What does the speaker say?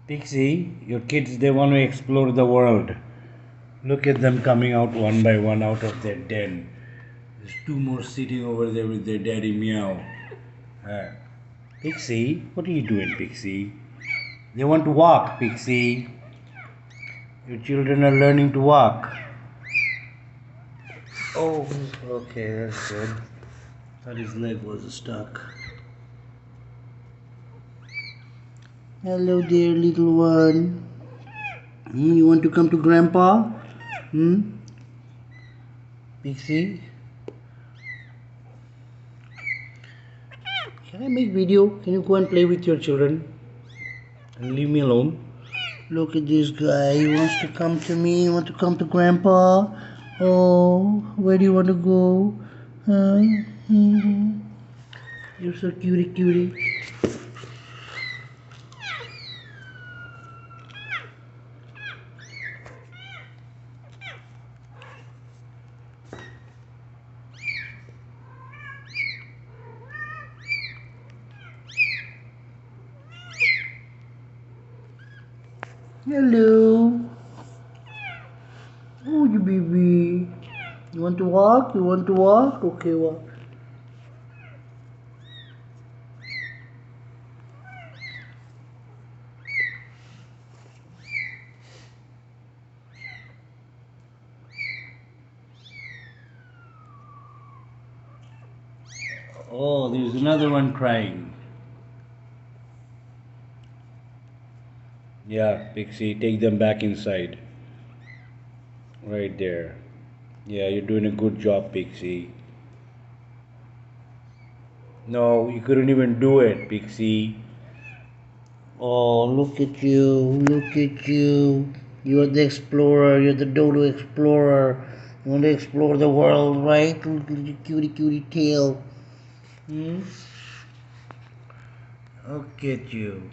Pixie, your kids, they want to explore the world. Look at them coming out one by one out of their den. There's two more sitting over there with their daddy meow. Uh, Pixie, what are you doing, Pixie? They want to walk, Pixie. Your children are learning to walk. Oh, okay, that's good. Thought his leg was stuck. Hello there, little one. You want to come to Grandpa? Pixie? Can I make video? Can you go and play with your children? And leave me alone? Look at this guy. He wants to come to me. He wants to come to Grandpa. Oh, where do you want to go? Huh? You're so cutie. Hello. Oh, you baby. You want to walk? You want to walk? Okay, walk. Oh, there's another one crying. Yeah, Pixie, take them back inside. Right there. Yeah, you're doing a good job, Pixie. No, you couldn't even do it, Pixie. Oh, look at you. Look at you. You're the explorer. You're the dodo explorer. You want to explore the world, right? Look at your cutie tail. Look at you.